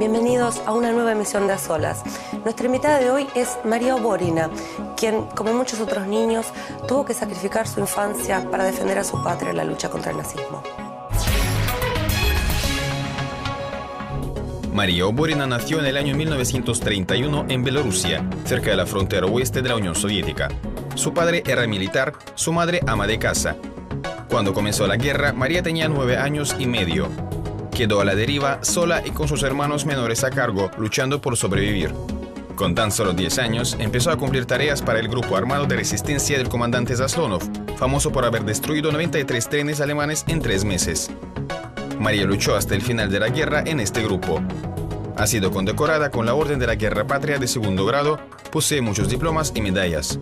Bienvenidos a una nueva emisión de A Solas. Nuestra invitada de hoy es María Oborina, quien, como muchos otros niños, tuvo que sacrificar su infancia para defender a su patria en la lucha contra el nazismo. María Oborina nació en el año 1931 en Bielorrusia, cerca de la frontera oeste de la Unión Soviética. Su padre era militar, su madre ama de casa. Cuando comenzó la guerra, María tenía 9 años y medio. Quedó a la deriva, sola y con sus hermanos menores a cargo, luchando por sobrevivir. Con tan solo 10 años, empezó a cumplir tareas para el grupo armado de resistencia del comandante Zaslonov, famoso por haber destruido 93 trenes alemanes en 3 meses. María luchó hasta el final de la guerra en este grupo. Ha sido condecorada con la Orden de la Guerra Patria de segundo grado, posee muchos diplomas y medallas.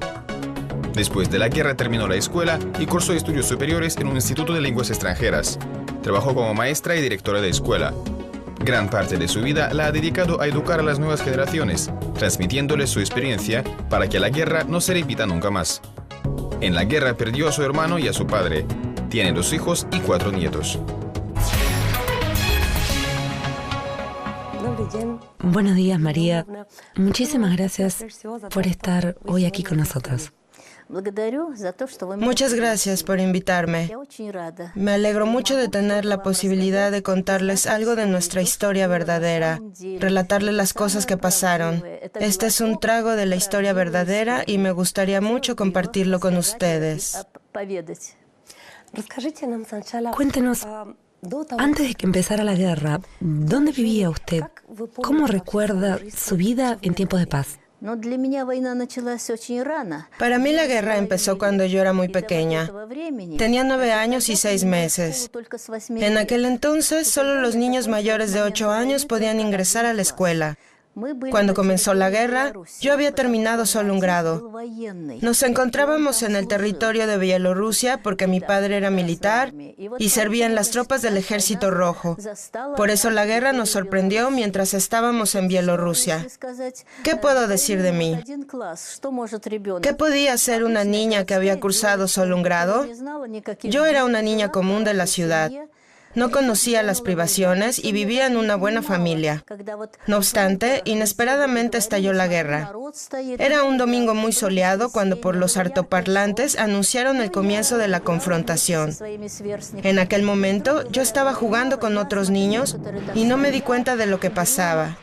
Después de la guerra terminó la escuela y cursó estudios superiores en un instituto de lenguas extranjeras. Trabajó como maestra y directora de escuela. Gran parte de su vida la ha dedicado a educar a las nuevas generaciones, transmitiéndoles su experiencia para que la guerra no se repita nunca más. En la guerra perdió a su hermano y a su padre. Tiene 2 hijos y 4 nietos. Buenos días, María. Muchísimas gracias por estar hoy aquí con nosotros. Muchas gracias por invitarme. Me alegro mucho de tener la posibilidad de contarles algo de nuestra historia verdadera, relatarles las cosas que pasaron. Este es un trago de la historia verdadera y me gustaría mucho compartirlo con ustedes. Cuéntenos, antes de que empezara la guerra, ¿dónde vivía usted? ¿Cómo recuerda su vida en tiempos de paz? Para mí la guerra empezó cuando yo era muy pequeña. Tenía 9 años y 6 meses. En aquel entonces, solo los niños mayores de 8 años podían ingresar a la escuela. Cuando comenzó la guerra, yo había terminado solo un grado. Nos encontrábamos en el territorio de Bielorrusia porque mi padre era militar y servía en las tropas del Ejército Rojo. Por eso la guerra nos sorprendió mientras estábamos en Bielorrusia. ¿Qué puedo decir de mí? ¿Qué podía hacer una niña que había cursado solo un grado? Yo era una niña común de la ciudad. No conocía las privaciones y vivía en una buena familia. No obstante, inesperadamente estalló la guerra. Era un domingo muy soleado cuando por los altoparlantes anunciaron el comienzo de la confrontación. En aquel momento, yo estaba jugando con otros niños y no me di cuenta de lo que pasaba.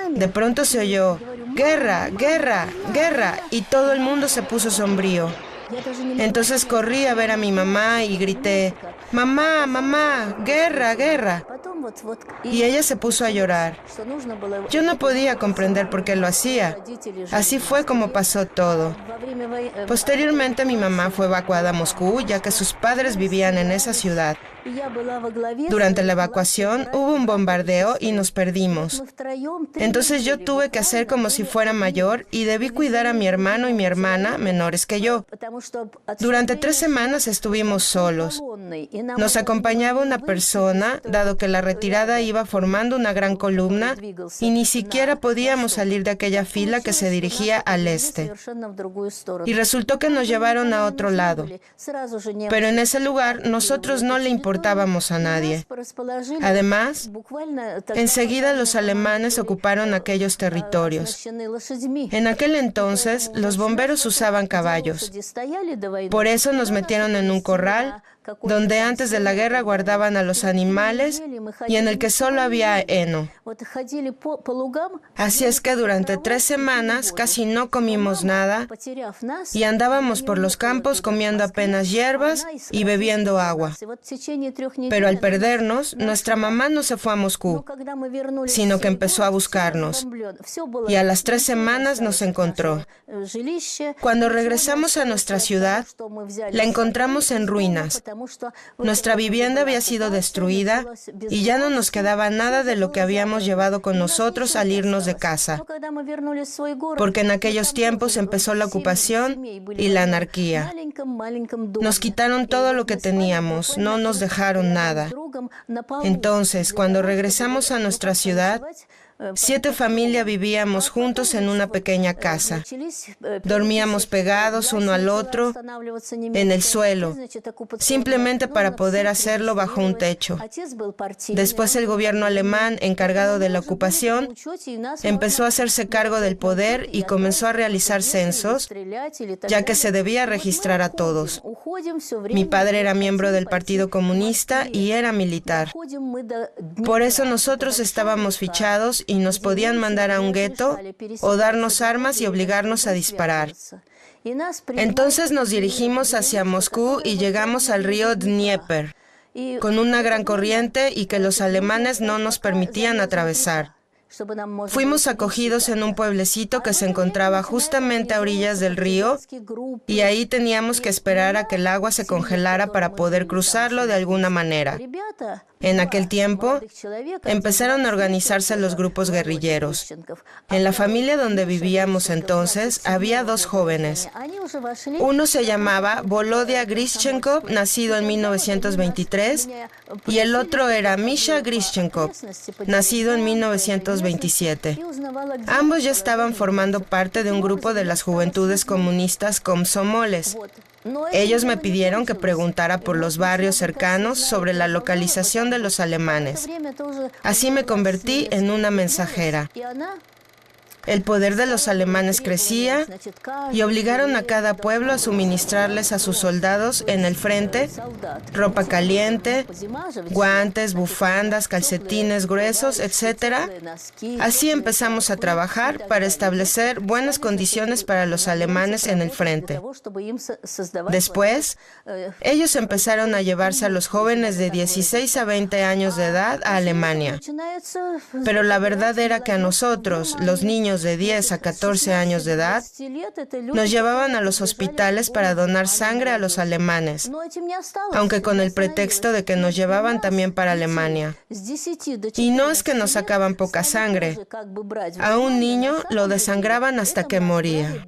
De pronto se oyó, ¡guerra, guerra, guerra! Y todo el mundo se puso sombrío. Entonces corrí a ver a mi mamá y grité, ¡Mamá, mamá, guerra, guerra! Y ella se puso a llorar. Yo no podía comprender por qué lo hacía. Así fue como pasó todo. Posteriormente mi mamá fue evacuada a Moscú, ya que sus padres vivían en esa ciudad. Durante la evacuación hubo un bombardeo y nos perdimos. Entonces yo tuve que hacer como si fuera mayor y debí cuidar a mi hermano y mi hermana menores que yo. Durante 3 semanas estuvimos solos. Nos acompañaba una persona, dado que la retirada iba formando una gran columna y ni siquiera podíamos salir de aquella fila que se dirigía al este. Y resultó que nos llevaron a otro lado. Pero en ese lugar nosotros no le importábamos a nadie. Además, enseguida los alemanes ocuparon aquellos territorios. En aquel entonces, los bomberos usaban caballos. Por eso nos metieron en un corral donde antes de la guerra guardaban a los animales y en el que solo había heno. Así es que durante 3 semanas casi no comimos nada y andábamos por los campos comiendo apenas hierbas y bebiendo agua. Pero al perdernos, nuestra mamá no se fue a Moscú, sino que empezó a buscarnos. Y a las 3 semanas nos encontró. Cuando regresamos a nuestra ciudad, la encontramos en ruinas. Nuestra vivienda había sido destruida y ya no nos quedaba nada de lo que habíamos llevado con nosotros al irnos de casa, porque en aquellos tiempos empezó la ocupación y la anarquía. Nos quitaron todo lo que teníamos, no nos dejaron nada. Entonces, cuando regresamos a nuestra ciudad, 7 familias vivíamos juntos en una pequeña casa. Dormíamos pegados uno al otro en el suelo, simplemente para poder hacerlo bajo un techo. Después el gobierno alemán, encargado de la ocupación, empezó a hacerse cargo del poder y comenzó a realizar censos, ya que se debía registrar a todos. Mi padre era miembro del Partido Comunista y era militar. Por eso nosotros estábamos fichados y nos podían mandar a un gueto o darnos armas y obligarnos a disparar. Entonces nos dirigimos hacia Moscú y llegamos al río Dnieper, con una gran corriente y que los alemanes no nos permitían atravesar. Fuimos acogidos en un pueblecito que se encontraba justamente a orillas del río y ahí teníamos que esperar a que el agua se congelara para poder cruzarlo de alguna manera. En aquel tiempo, empezaron a organizarse los grupos guerrilleros. En la familia donde vivíamos entonces, había 2 jóvenes. Uno se llamaba Volodya Grishchenkov, nacido en 1923, y el otro era Misha Grishchenkov, nacido en 1927. Ambos ya estaban formando parte de un grupo de las juventudes comunistas Komsomoles. Ellos me pidieron que preguntara por los barrios cercanos sobre la localización de los alemanes. Así me convertí en una mensajera. El poder de los alemanes crecía y obligaron a cada pueblo a suministrarles a sus soldados en el frente ropa caliente, guantes, bufandas, calcetines gruesos, etc. Así empezamos a trabajar para establecer buenas condiciones para los alemanes en el frente. Después, ellos empezaron a llevarse a los jóvenes de 16 a 20 años de edad a Alemania. Pero la verdad era que a nosotros, los niños de 10 a 14 años de edad, nos llevaban a los hospitales para donar sangre a los alemanes, aunque con el pretexto de que nos llevaban también para Alemania. Y no es que nos sacaban poca sangre. A un niño lo desangraban hasta que moría.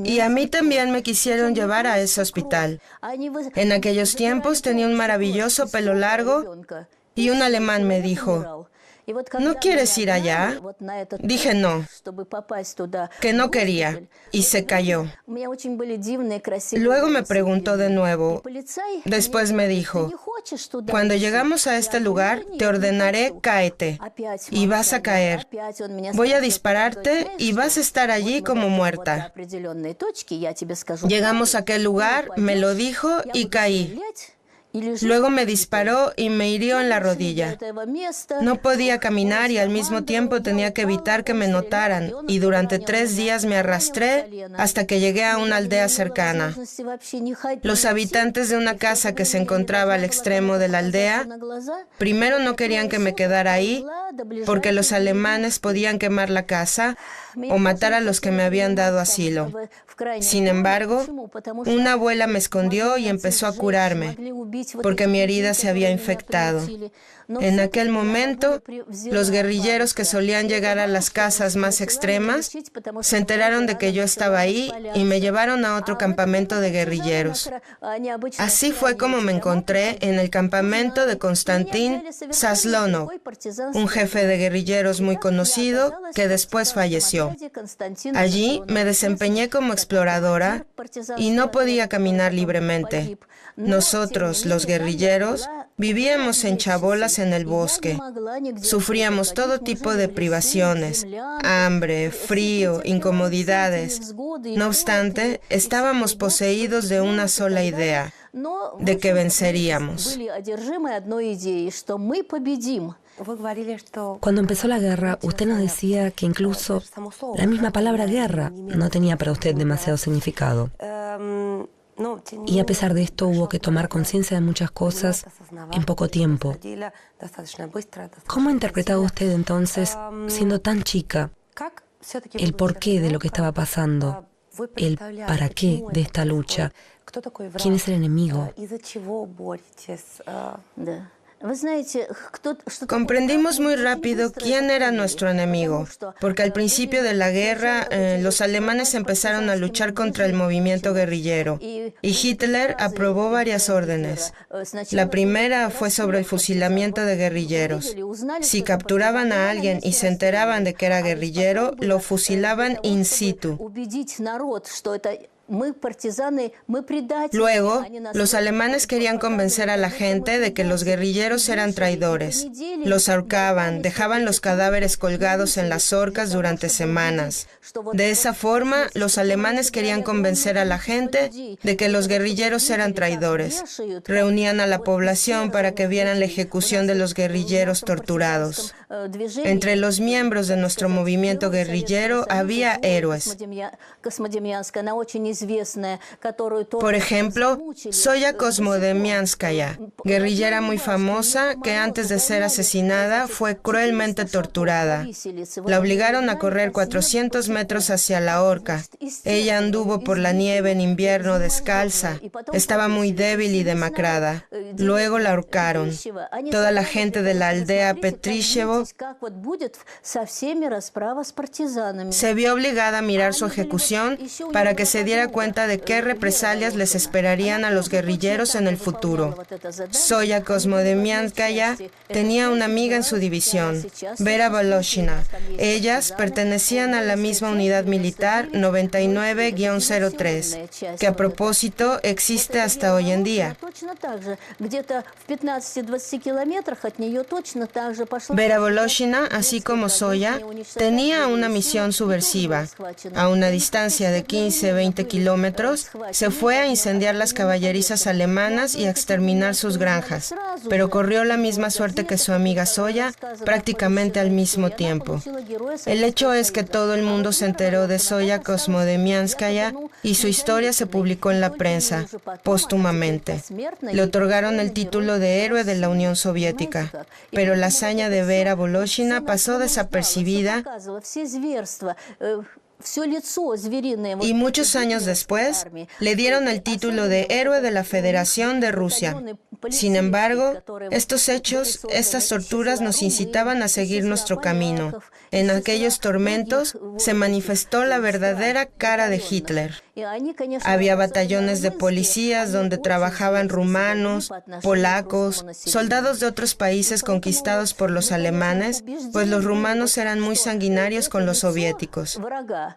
Y a mí también me quisieron llevar a ese hospital. En aquellos tiempos tenía un maravilloso pelo largo y un alemán me dijo: ¿no quieres ir allá? Dije no, que no quería, y se cayó. Luego me preguntó de nuevo. Después me dijo: cuando llegamos a este lugar, te ordenaré, cáete, y vas a caer. Voy a dispararte y vas a estar allí como muerta. Llegamos a aquel lugar, me lo dijo y caí. Luego me disparó y me hirió en la rodilla. No podía caminar y al mismo tiempo tenía que evitar que me notaran, y durante 3 días me arrastré hasta que llegué a una aldea cercana. Los habitantes de una casa que se encontraba al extremo de la aldea primero no querían que me quedara ahí porque los alemanes podían quemar la casa o matar a los que me habían dado asilo. Sin embargo, una abuela me escondió y empezó a curarme, porque mi herida se había infectado. En aquel momento, los guerrilleros que solían llegar a las casas más extremas se enteraron de que yo estaba ahí y me llevaron a otro campamento de guerrilleros. Así fue como me encontré en el campamento de Konstantin Zaslonov, un jefe de guerrilleros muy conocido que después falleció. Allí me desempeñé como exploradora y no podía caminar libremente. Nosotros, los guerrilleros, vivíamos en chabolas en el bosque. Sufríamos todo tipo de privaciones, hambre, frío, incomodidades. No obstante, estábamos poseídos de una sola idea, de que venceríamos. Cuando empezó la guerra, usted nos decía que incluso la misma palabra guerra no tenía para usted demasiado significado. Y a pesar de esto, hubo que tomar conciencia de muchas cosas en poco tiempo. ¿Cómo interpretaba usted entonces, siendo tan chica, el porqué de lo que estaba pasando, el para qué de esta lucha? ¿Quién es el enemigo? Comprendimos muy rápido quién era nuestro enemigo, porque al principio de la guerra los alemanes empezaron a luchar contra el movimiento guerrillero y Hitler aprobó varias órdenes. La primera fue sobre el fusilamiento de guerrilleros. Si capturaban a alguien y se enteraban de que era guerrillero, lo fusilaban in situ. Luego, los alemanes querían convencer a la gente de que los guerrilleros eran traidores. Los ahorcaban, dejaban los cadáveres colgados en las horcas durante semanas. De esa forma, los alemanes querían convencer a la gente de que los guerrilleros eran traidores. Reunían a la población para que vieran la ejecución de los guerrilleros torturados. Entre los miembros de nuestro movimiento guerrillero había héroes. Por ejemplo, Zoya Kosmodemyanskaya, guerrillera muy famosa que antes de ser asesinada fue cruelmente torturada. La obligaron a correr 400 metros hacia la horca. Ella anduvo por la nieve en invierno descalza. Estaba muy débil y demacrada. Luego la ahorcaron. Toda la gente de la aldea Petrishevo se vio obligada a mirar su ejecución para que se diera cuenta de qué represalias les esperarían a los guerrilleros en el futuro. Zoya Kosmodemyanskaya tenía una amiga en su división, Vera Voloshina. Ellas pertenecían a la misma unidad militar 99-03, que a propósito existe hasta hoy en día. Vera Voloshina, así como Zoya, tenía una misión subversiva. A una distancia de 15-20 kilómetros, se fue a incendiar las caballerizas alemanas y a exterminar sus granjas, pero corrió la misma suerte que su amiga Zoya prácticamente al mismo tiempo. El hecho es que todo el mundo se enteró de Zoya Kosmodemyanskaya y su historia se publicó en la prensa, póstumamente. Le otorgaron el título de héroe de la Unión Soviética, pero la hazaña de Vera Voloshina pasó desapercibida y muchos años después le dieron el título de héroe de la Federación de Rusia. Sin embargo, estos hechos, estas torturas nos incitaban a seguir nuestro camino. En aquellos tormentos se manifestó la verdadera cara de Hitler. Había batallones de policías donde trabajaban rumanos, polacos, soldados de otros países conquistados por los alemanes, pues los rumanos eran muy sanguinarios con los soviéticos.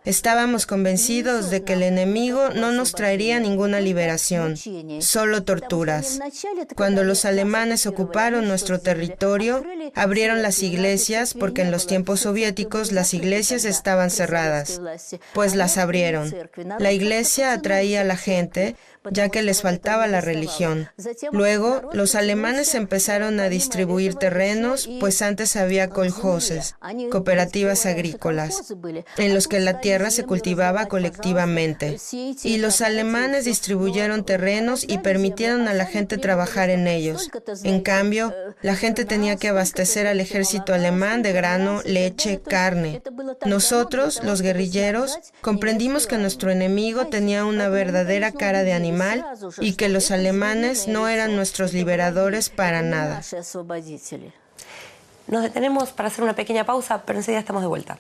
Estábamos convencidos de que el enemigo no nos traería ninguna liberación, solo torturas. Cuando los alemanes ocuparon nuestro territorio, abrieron las iglesias porque en los tiempos soviéticos las iglesias estaban cerradas, pues las abrieron. La iglesia atraía a la gente, ya que les faltaba la religión. Luego, los alemanes empezaron a distribuir terrenos, pues antes había koljoses, cooperativas agrícolas, en los que la tierra se cultivaba colectivamente. Y los alemanes distribuyeron terrenos y permitieron a la gente trabajar en ellos. En cambio, la gente tenía que abastecer al ejército alemán de grano, leche, carne. Nosotros, los guerrilleros, comprendimos que nuestro enemigo tenía una verdadera cara de animal y que los alemanes no eran nuestros liberadores para nada. Nos detenemos para hacer una pequeña pausa, pero enseguida estamos de vuelta.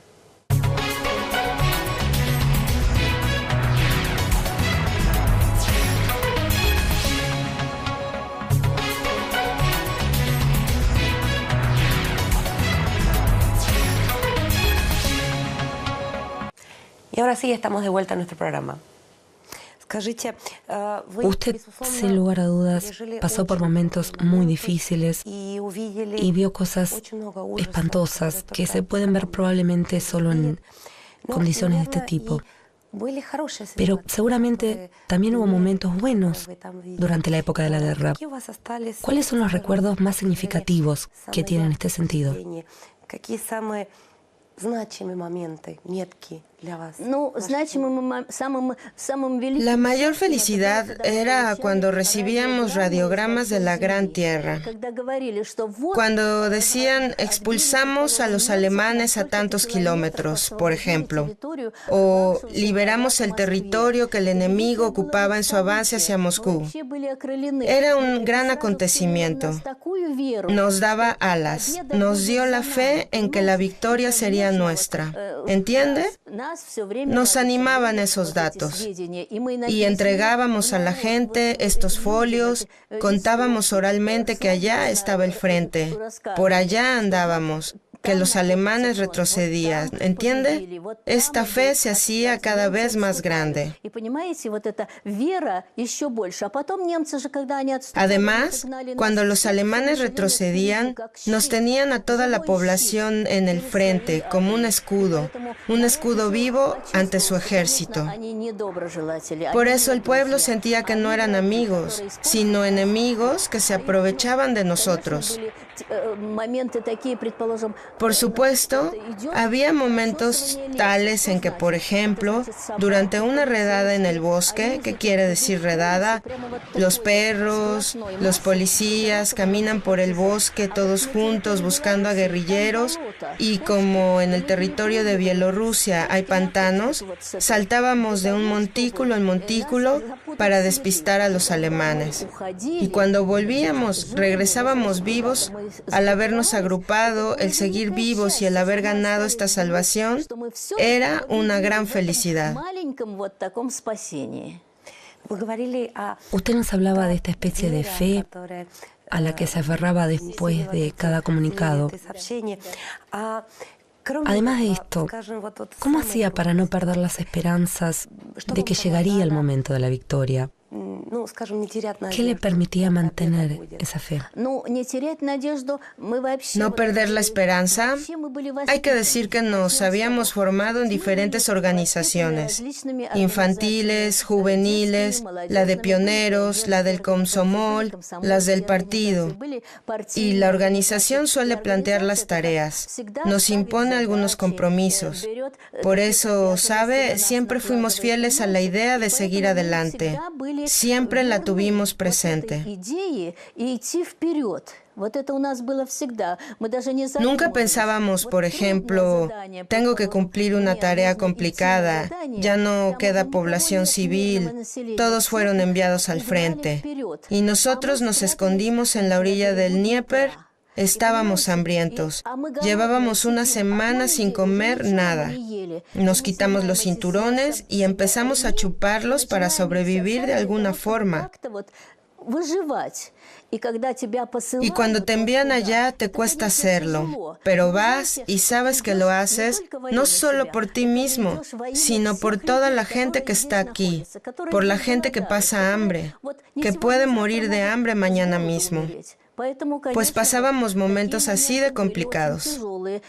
Y ahora sí, estamos de vuelta a nuestro programa. Usted, sin lugar a dudas, pasó por momentos muy difíciles y vio cosas espantosas que se pueden ver probablemente solo en condiciones de este tipo. Pero seguramente también hubo momentos buenos durante la época de la guerra. ¿Cuáles son los recuerdos más significativos que tienen en este sentido? La mayor felicidad era cuando recibíamos radiogramas de la Gran Tierra. Cuando decían, expulsamos a los alemanes a tantos kilómetros, por ejemplo, o liberamos el territorio que el enemigo ocupaba en su avance hacia Moscú. Era un gran acontecimiento. Nos daba alas, nos dio la fe en que la victoria sería nuestra. ¿Entiende? Nos animaban esos datos y entregábamos a la gente estos folios, contábamos oralmente que allá estaba el frente, por allá andábamos, que los alemanes retrocedían, ¿entiende? Esta fe se hacía cada vez más grande. Además, cuando los alemanes retrocedían, nos tenían a toda la población en el frente como un escudo vivo ante su ejército. Por eso el pueblo sentía que no eran amigos, sino enemigos que se aprovechaban de nosotros. Por supuesto, había momentos tales en que, por ejemplo, durante una redada en el bosque, ¿qué quiere decir redada? Los perros, los policías caminan por el bosque todos juntos buscando a guerrilleros y como en el territorio de Bielorrusia hay pantanos, saltábamos de un montículo en montículo para despistar a los alemanes. Y cuando volvíamos, regresábamos vivos. Al habernos agrupado, el seguir vivos y el haber ganado esta salvación, era una gran felicidad. Usted nos hablaba de esta especie de fe a la que se aferraba después de cada comunicado. Además de esto, ¿cómo hacía para no perder las esperanzas de que llegaría el momento de la victoria? ¿Qué le permitía mantener esa fe? No perder la esperanza. Hay que decir que nos habíamos formado en diferentes organizaciones, infantiles, juveniles, la de pioneros, la del Komsomol, las del partido. Y la organización suele plantear las tareas, nos impone algunos compromisos. Por eso, ¿sabe? Siempre fuimos fieles a la idea de seguir adelante. Siempre la tuvimos presente. Nunca pensábamos, por ejemplo, tengo que cumplir una tarea complicada, ya no queda población civil, todos fueron enviados al frente. Y nosotros nos escondimos en la orilla del Dnieper. Estábamos hambrientos. Llevábamos una semana sin comer nada. Nos quitamos los cinturones y empezamos a chuparlos para sobrevivir de alguna forma. Y cuando te envían allá, te cuesta hacerlo. Pero vas y sabes que lo haces no solo por ti mismo, sino por toda la gente que está aquí, por la gente que pasa hambre, que puede morir de hambre mañana mismo. Pues pasábamos momentos así de complicados.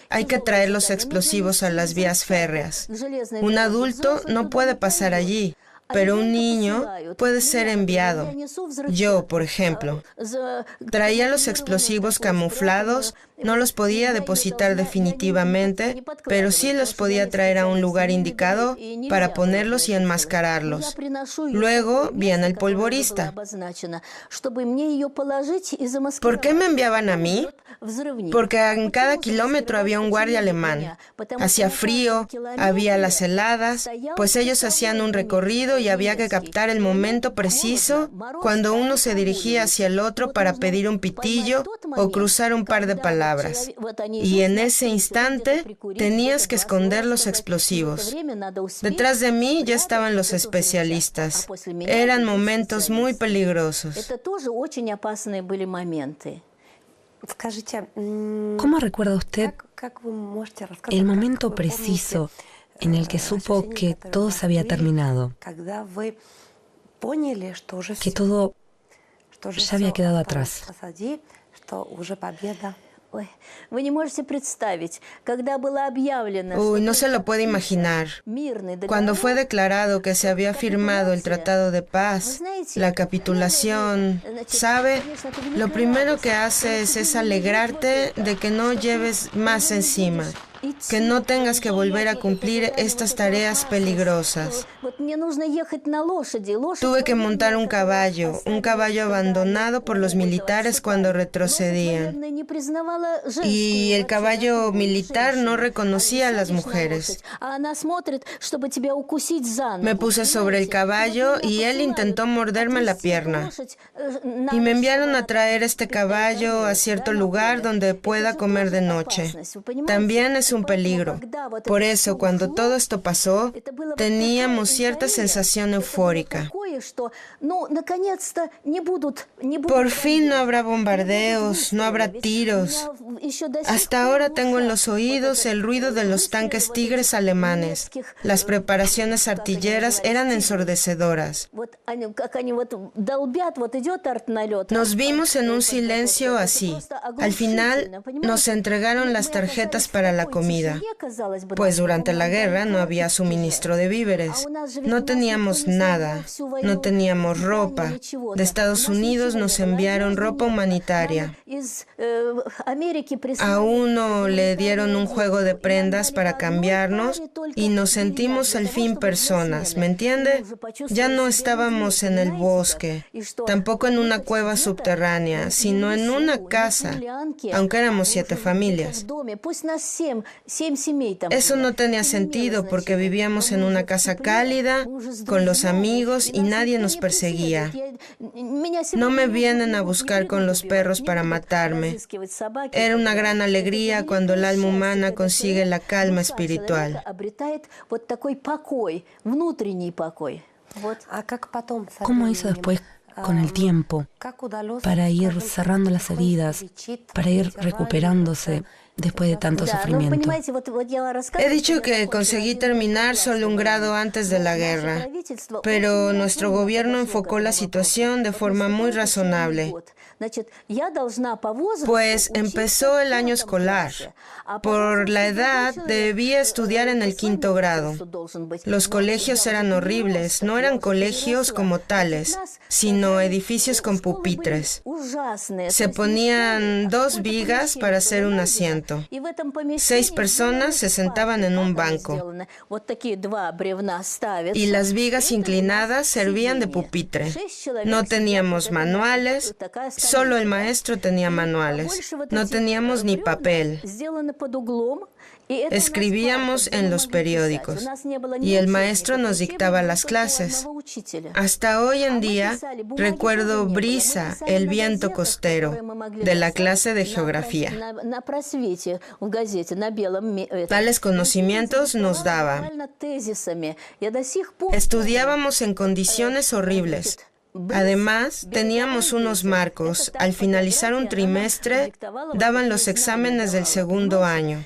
Hay que traer los explosivos a las vías férreas. Un adulto no puede pasar allí, pero un niño puede ser enviado. Yo, por ejemplo, traía los explosivos camuflados, no los podía depositar definitivamente, pero sí los podía traer a un lugar indicado para ponerlos y enmascararlos. Luego viene el polvorista. ¿Por qué me enviaban a mí? Porque en cada kilómetro había un guardia alemán. Hacía frío, había las heladas, pues ellos hacían un recorrido y había que captar el momento preciso cuando uno se dirigía hacia el otro para pedir un pitillo o cruzar un par de palabras. Y en ese instante tenías que esconder los explosivos. Detrás de mí ya estaban los especialistas. Eran momentos muy peligrosos. ¿Cómo recuerda usted el momento preciso en el que supo que todo se había terminado, que todo ya había quedado atrás? Uy, no se lo puede imaginar. Cuando fue declarado que se había firmado el Tratado de Paz, la capitulación, ¿sabe? Lo primero que haces es alegrarte de que no lleves más encima. que no tengas que volver a cumplir estas tareas peligrosas. Tuve que montar un caballo abandonado por los militares cuando retrocedían. Y el caballo militar no reconocía a las mujeres. Me puse sobre el caballo y él intentó morderme la pierna. Y me enviaron a traer este caballo a cierto lugar donde pueda comer de noche. También es un peligro. Por eso, cuando todo esto pasó, teníamos cierta sensación eufórica. Por fin no habrá bombardeos, no habrá tiros. Hasta ahora tengo en los oídos el ruido de los tanques Tigres alemanes. Las preparaciones artilleras eran ensordecedoras. Nos vimos en un silencio así. Al final nos entregaron las tarjetas para la comida, pues durante la guerra no había suministro de víveres. No teníamos nada, no teníamos ropa. De Estados Unidos nos enviaron ropa humanitaria. A uno le dieron un juego de prendas para cambiarnos y nos sentimos al fin personas, ¿me entiende? Ya no estábamos en el bosque, tampoco en una cueva subterránea, sino en una casa, aunque éramos 7 familias. Eso no tenía sentido porque vivíamos en una casa cálida, con los amigos y nadie nos perseguía. No me vienen a buscar con los perros para matarme. Era una gran alegría cuando el alma humana consigue la calma espiritual. ¿Cómo hizo después con el tiempo para ir cerrando las heridas, para ir recuperándose después de tanto sufrimiento? He dicho que conseguí terminar solo un grado antes de la guerra, pero nuestro gobierno enfocó la situación de forma muy razonable. Pues empezó el año escolar. Por la edad debía estudiar en el 5º grado. Los colegios eran horribles, no eran colegios como tales, sino edificios con pupitres. Se ponían 2 vigas para hacer un asiento. 6 personas se sentaban en un banco. Y las vigas inclinadas servían de pupitre. No teníamos manuales, solo el maestro tenía manuales. No teníamos ni papel. Escribíamos en los periódicos y el maestro nos dictaba las clases. Hasta hoy en día recuerdo brisa, el viento costero, de la clase de geografía. Tales conocimientos nos daba. Estudiábamos en condiciones horribles. Además, teníamos unos marcos. Al finalizar un trimestre, daban los exámenes del 2º año.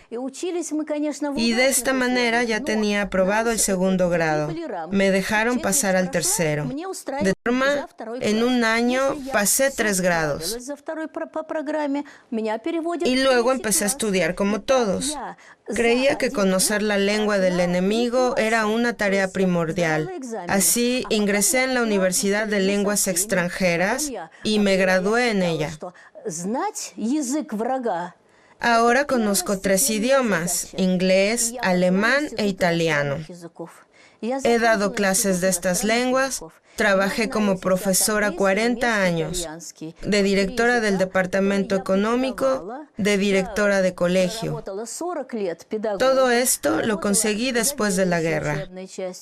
Y de esta manera ya tenía aprobado el 2º grado. Me dejaron pasar al 3º. De forma, en un año pasé 3 grados. Y luego empecé a estudiar como todos. Creía que conocer la lengua del enemigo era una tarea primordial. Así, ingresé en la Universidad de Lenguas Extranjeras y me gradué en ella. Ahora conozco 3 idiomas: inglés, alemán e italiano. He dado clases de estas lenguas. Trabajé como profesora 40 años, de directora del departamento económico, de directora de colegio. Todo esto lo conseguí después de la guerra.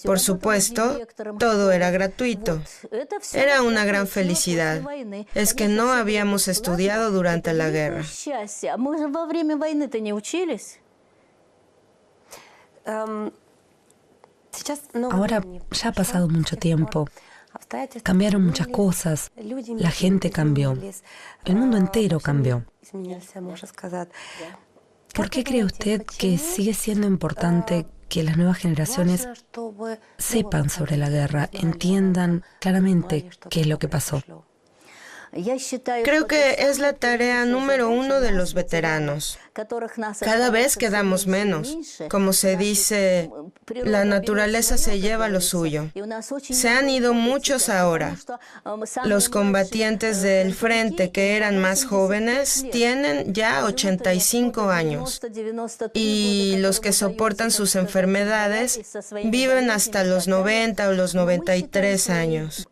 Por supuesto, todo era gratuito. Era una gran felicidad. Es que no habíamos estudiado durante la guerra. Ahora ya ha pasado mucho tiempo. Cambiaron muchas cosas. La gente cambió. El mundo entero cambió. ¿Por qué cree usted que sigue siendo importante que las nuevas generaciones sepan sobre la guerra, entiendan claramente qué es lo que pasó? Creo que es la tarea número uno de los veteranos. Cada vez quedamos menos. Como se dice, la naturaleza se lleva lo suyo. Se han ido muchos ahora. Los combatientes del frente que eran más jóvenes tienen ya 85 años. Y los que soportan sus enfermedades viven hasta los 90 o los 93 años.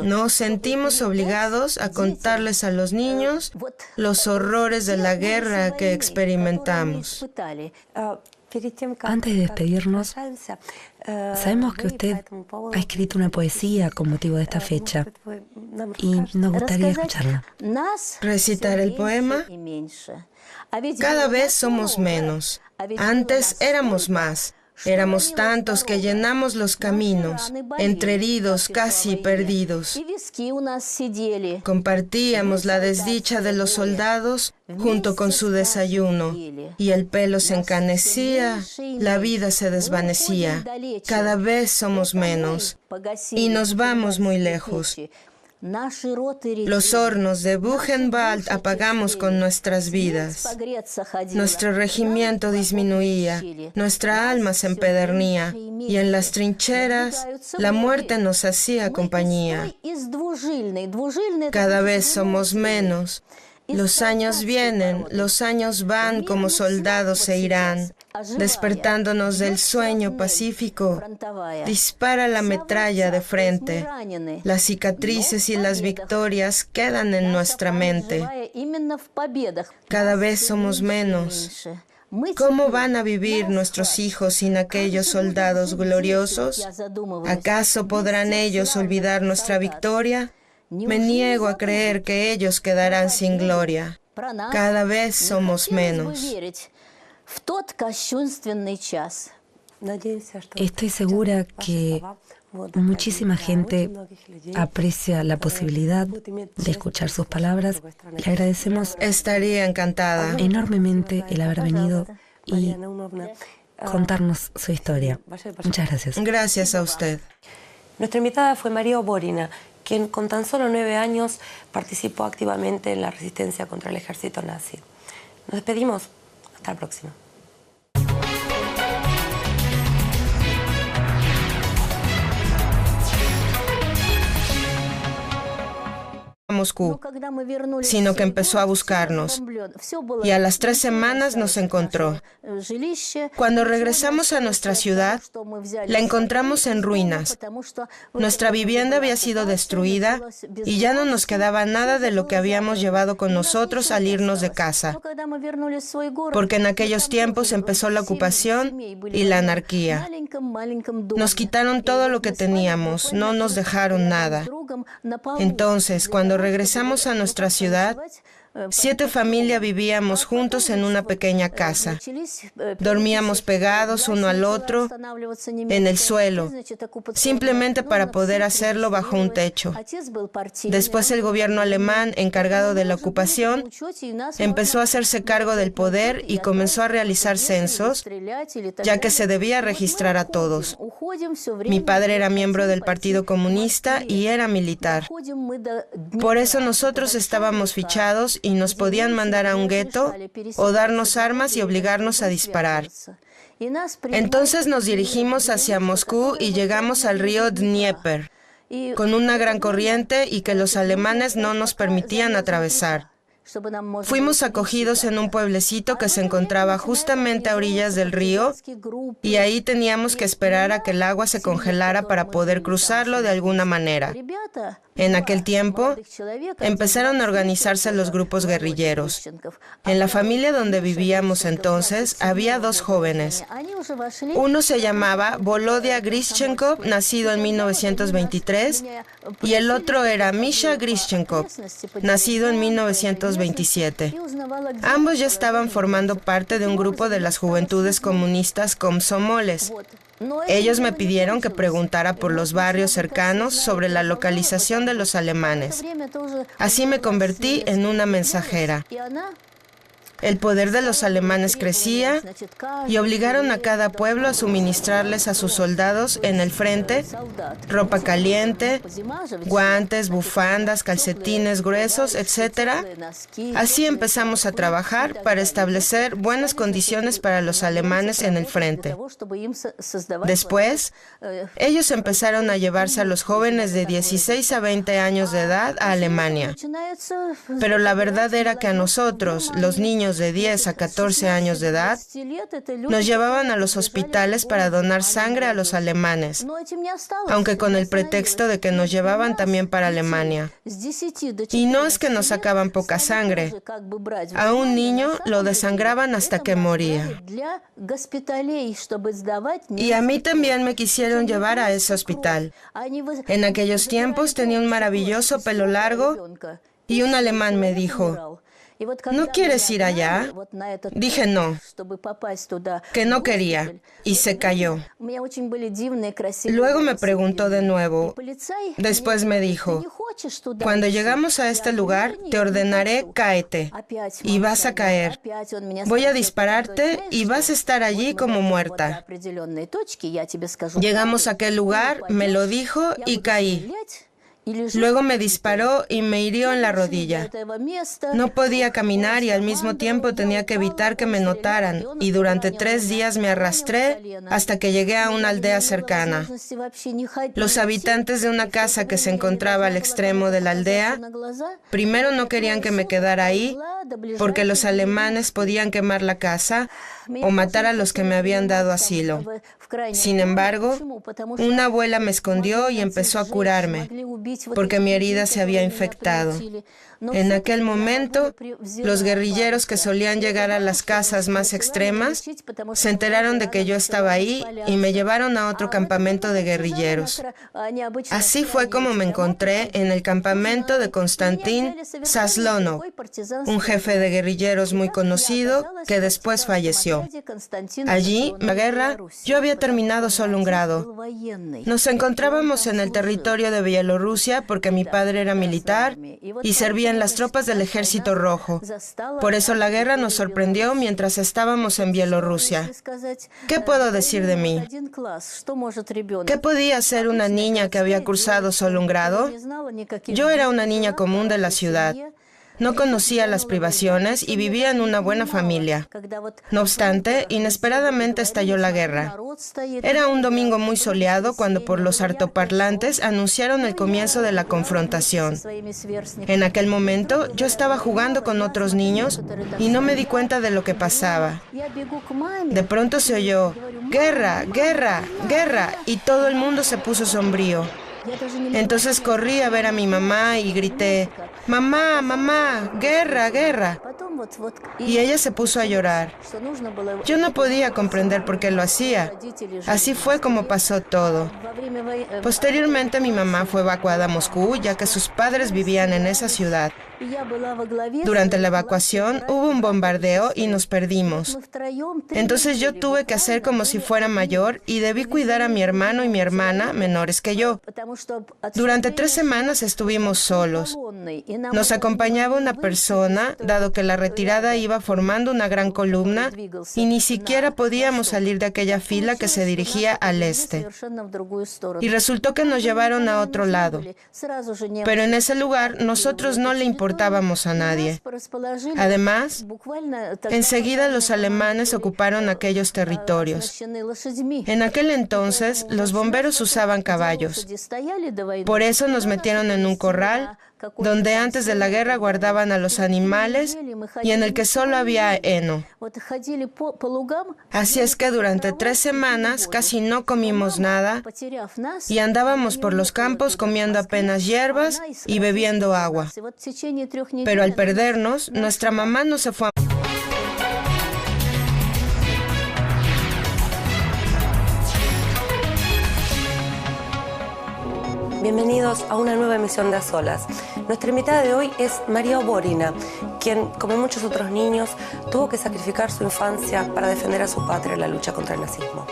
Nos sentimos obligados a contarles a los niños los horrores de la guerra que experimentamos. Antes de despedirnos, sabemos que usted ha escrito una poesía con motivo de esta fecha y nos gustaría escucharla. ¿Recitar el poema? Cada vez somos menos. Antes éramos más. Éramos tantos que llenamos los caminos, entre heridos casi perdidos. Compartíamos la desdicha de los soldados junto con su desayuno, y el pelo se encanecía, la vida se desvanecía. Cada vez somos menos, y nos vamos muy lejos. Los hornos de Buchenwald apagamos con nuestras vidas. Nuestro regimiento disminuía, nuestra alma se empedernía, y en las trincheras la muerte nos hacía compañía. Cada vez somos menos. Los años vienen, los años van como soldados se irán. Despertándonos del sueño pacífico, dispara la metralla de frente. Las cicatrices y las victorias quedan en nuestra mente. Cada vez somos menos. ¿Cómo van a vivir nuestros hijos sin aquellos soldados gloriosos? ¿Acaso podrán ellos olvidar nuestra victoria? Me niego a creer que ellos quedarán sin gloria. Cada vez somos menos. Estoy segura que muchísima gente aprecia la posibilidad de escuchar sus palabras. Le agradecemos Estaría encantada. enormemente el haber venido y contarnos su historia. Muchas gracias. Gracias a usted. Nuestra invitada fue María Oborina, quien con tan solo 9 años participó activamente en la resistencia contra el ejército nazi. Nos despedimos. Hasta la próxima. Moscú, sino que empezó a buscarnos, y a las 3 semanas nos encontró. Cuando regresamos a nuestra ciudad, la encontramos en ruinas. Nuestra vivienda había sido destruida y ya no nos quedaba nada de lo que habíamos llevado con nosotros al irnos de casa, porque en aquellos tiempos empezó la ocupación y la anarquía. Nos quitaron todo lo que teníamos, no nos dejaron nada. Entonces, cuando regresamos a nuestra ciudad, 7 familias vivíamos juntos en una pequeña casa. Dormíamos pegados uno al otro en el suelo, simplemente para poder hacerlo bajo un techo. Después el gobierno alemán, encargado de la ocupación, empezó a hacerse cargo del poder y comenzó a realizar censos, ya que se debía registrar a todos. Mi padre era miembro del Partido Comunista y era militar. Por eso nosotros estábamos fichados y nos podían mandar a un gueto o darnos armas y obligarnos a disparar. Entonces nos dirigimos hacia Moscú y llegamos al río Dnieper, con una gran corriente y que los alemanes no nos permitían atravesar. Fuimos acogidos en un pueblecito que se encontraba justamente a orillas del río y ahí teníamos que esperar a que el agua se congelara para poder cruzarlo de alguna manera. En aquel tiempo, empezaron a organizarse los grupos guerrilleros. En la familia donde vivíamos entonces, había 2 jóvenes. Uno se llamaba Volodya Grishchenkov, nacido en 1923, y el otro era Misha Grishchenkov, nacido en 1927. Ambos ya estaban formando parte de un grupo de las juventudes comunistas Komsomoles. Ellos me pidieron que preguntara por los barrios cercanos sobre la localización de los alemanes. Así me convertí en una mensajera. El poder de los alemanes crecía y obligaron a cada pueblo a suministrarles a sus soldados en el frente ropa caliente, guantes, bufandas, calcetines gruesos, etc. Así empezamos a trabajar para establecer buenas condiciones para los alemanes en el frente. Después, ellos empezaron a llevarse a los jóvenes de 16 a 20 años de edad a Alemania. Pero la verdad era que a nosotros, los niños de 10 a 14 años de edad, nos llevaban a los hospitales para donar sangre a los alemanes, aunque con el pretexto de que nos llevaban también para Alemania. Y no es que nos sacaban poca sangre. A un niño lo desangraban hasta que moría. Y a mí también me quisieron llevar a ese hospital. En aquellos tiempos tenía un maravilloso pelo largo y un alemán me dijo, ¿no quieres ir allá? Dije no, que no quería, y se calló. Luego me preguntó de nuevo. Después me dijo, cuando llegamos a este lugar, te ordenaré, cáete, y vas a caer. Voy a dispararte y vas a estar allí como muerta. Llegamos a aquel lugar, me lo dijo y caí. Luego me disparó y me hirió en la rodilla. No podía caminar y al mismo tiempo tenía que evitar que me notaran, y durante 3 días me arrastré hasta que llegué a una aldea cercana. Los habitantes de una casa que se encontraba al extremo de la aldea, primero no querían que me quedara ahí, porque los alemanes podían quemar la casa o matar a los que me habían dado asilo. Sin embargo, una abuela me escondió y empezó a curarme, porque mi herida se había infectado. En aquel momento, los guerrilleros que solían llegar a las casas más extremas se enteraron de que yo estaba ahí y me llevaron a otro campamento de guerrilleros. Así fue como me encontré en el campamento de Konstantin Zaslonov, un jefe de guerrilleros muy conocido que después falleció. Allí, en la guerra, yo había terminado solo un grado. Nos encontrábamos en el territorio de Bielorrusia porque mi padre era militar y servía en las tropas del Ejército Rojo. Por eso la guerra nos sorprendió mientras estábamos en Bielorrusia. ¿Qué puedo decir de mí? ¿Qué podía ser una niña que había cursado solo un grado? Yo era una niña común de la ciudad. No conocía las privaciones y vivía en una buena familia. No obstante, inesperadamente estalló la guerra. Era un domingo muy soleado cuando por los altoparlantes anunciaron el comienzo de la confrontación. En aquel momento, yo estaba jugando con otros niños y no me di cuenta de lo que pasaba. De pronto se oyó, ¡guerra, guerra, guerra!, y todo el mundo se puso sombrío. Entonces corrí a ver a mi mamá y grité, ¡mamá, mamá, guerra, guerra! Y ella se puso a llorar. Yo no podía comprender por qué lo hacía. Así fue como pasó todo. Posteriormente mi mamá fue evacuada a Moscú, ya que sus padres vivían en esa ciudad. Durante la evacuación hubo un bombardeo y nos perdimos. Entonces yo tuve que hacer como si fuera mayor y debí cuidar a mi hermano y mi hermana, menores que yo. Durante 3 semanas estuvimos solos. Nos acompañaba una persona, dado que la retirada iba formando una gran columna y ni siquiera podíamos salir de aquella fila que se dirigía al este. Y resultó que nos llevaron a otro lado. Pero en ese lugar nosotros no le importábamos a nadie. Además, enseguida los alemanes ocuparon aquellos territorios. En aquel entonces, los bomberos usaban caballos. Por eso nos metieron en un corral donde antes de la guerra guardaban a los animales y en el que solo había heno. Así es que durante 3 semanas casi no comimos nada y andábamos por los campos comiendo apenas hierbas y bebiendo agua. Pero al perdernos, nuestra mamá no se fue a... Bienvenidos a una nueva emisión de A Solas. Nuestra invitada de hoy es María Oborina, quien, como muchos otros niños, tuvo que sacrificar su infancia para defender a su patria en la lucha contra el nazismo.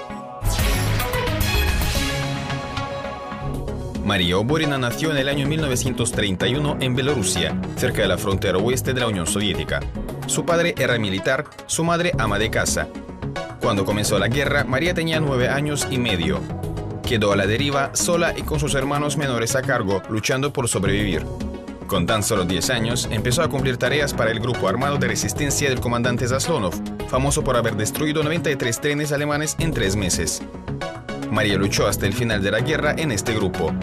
María Oborina nació en el año 1931 en Bielorrusia, cerca de la frontera oeste de la Unión Soviética. Su padre era militar, su madre ama de casa. Cuando comenzó la guerra, María tenía 9 años y medio. Quedó a la deriva, sola y con sus hermanos menores a cargo, luchando por sobrevivir. Con tan solo 10 años, empezó a cumplir tareas para el grupo armado de resistencia del comandante Zaslonov, famoso por haber destruido 93 trenes alemanes en 3 meses. María luchó hasta el final de la guerra en este grupo.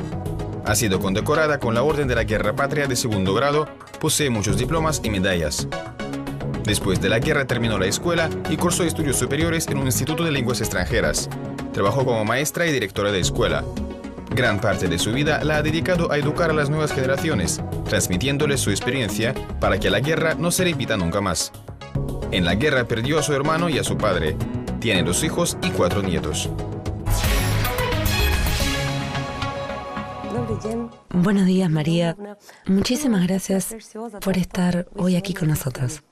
Ha sido condecorada con la Orden de la Guerra Patria de segundo grado, posee muchos diplomas y medallas. Después de la guerra terminó la escuela y cursó estudios superiores en un instituto de lenguas extranjeras. Trabajó como maestra y directora de escuela. Gran parte de su vida la ha dedicado a educar a las nuevas generaciones, transmitiéndoles su experiencia para que la guerra no se repita nunca más. En la guerra perdió a su hermano y a su padre. Tiene 2 hijos y 4 nietos. Buenos días, María. Muchísimas gracias por estar hoy aquí con nosotros.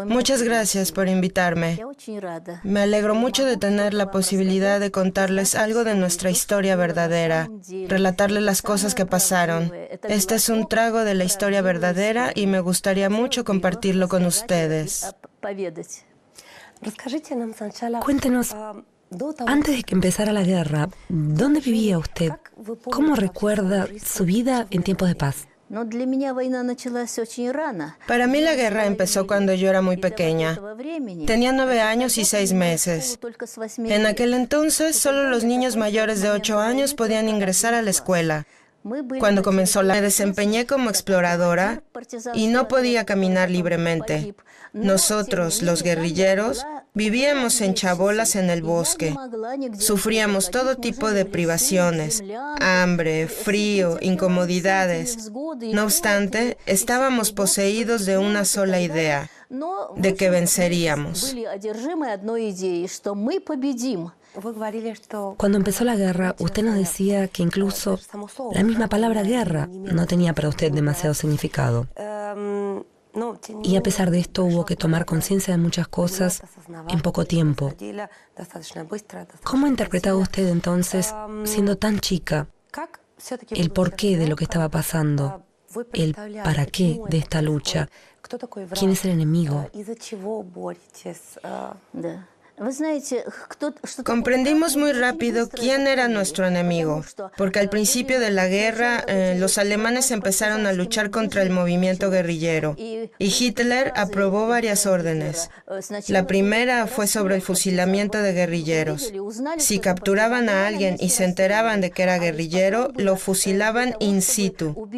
Muchas gracias por invitarme. Me alegro mucho de tener la posibilidad de contarles algo de nuestra historia verdadera, relatarles las cosas que pasaron. Este es un trago de la historia verdadera y me gustaría mucho compartirlo con ustedes. Cuéntenos, antes de que empezara la guerra, ¿dónde vivía usted? ¿Cómo recuerda su vida en tiempos de paz? Para mí la guerra empezó cuando yo era muy pequeña. Tenía 9 años y 6 meses. En aquel entonces, solo los niños mayores de 8 años podían ingresar a la escuela. Cuando comenzó me desempeñé como exploradora y no podía caminar libremente. Nosotros, los guerrilleros, vivíamos en chabolas en el bosque. Sufríamos todo tipo de privaciones, hambre, frío, incomodidades. No obstante, estábamos poseídos de una sola idea, de que venceríamos. Cuando empezó la guerra, usted nos decía que incluso la misma palabra guerra no tenía para usted demasiado significado. Y a pesar de esto hubo que tomar conciencia de muchas cosas en poco tiempo. ¿Cómo interpretaba usted entonces, siendo tan chica, el porqué de lo que estaba pasando, el para qué de esta lucha? ¿Quién es el enemigo? Comprendimos muy rápido quién era nuestro enemigo, porque al principio de la guerra los alemanes empezaron a luchar contra el movimiento guerrillero y Hitler aprobó varias órdenes. La primera fue sobre el fusilamiento de guerrilleros. Si capturaban a alguien y se enteraban de que era guerrillero, lo fusilaban in situ.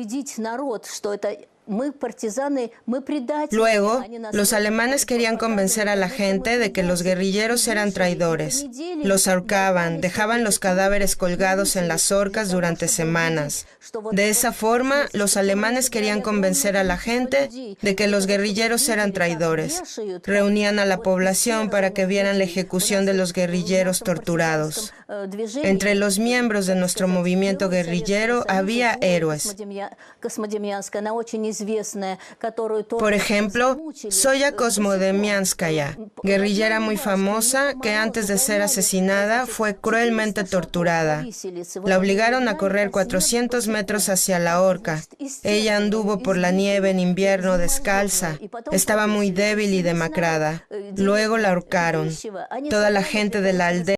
Luego, los alemanes querían convencer a la gente de que los guerrilleros eran traidores. Los ahorcaban, dejaban los cadáveres colgados en las horcas durante semanas. De esa forma, los alemanes querían convencer a la gente de que los guerrilleros eran traidores. Reunían a la población para que vieran la ejecución de los guerrilleros torturados. Entre los miembros de nuestro movimiento guerrillero había héroes. Por ejemplo, Zoya Kosmodemianskaya, guerrillera muy famosa que antes de ser asesinada fue cruelmente torturada. La obligaron a correr 400 metros hacia la horca. Ella anduvo por la nieve en invierno descalza. Estaba muy débil y demacrada. Luego la ahorcaron. Toda la gente de la aldea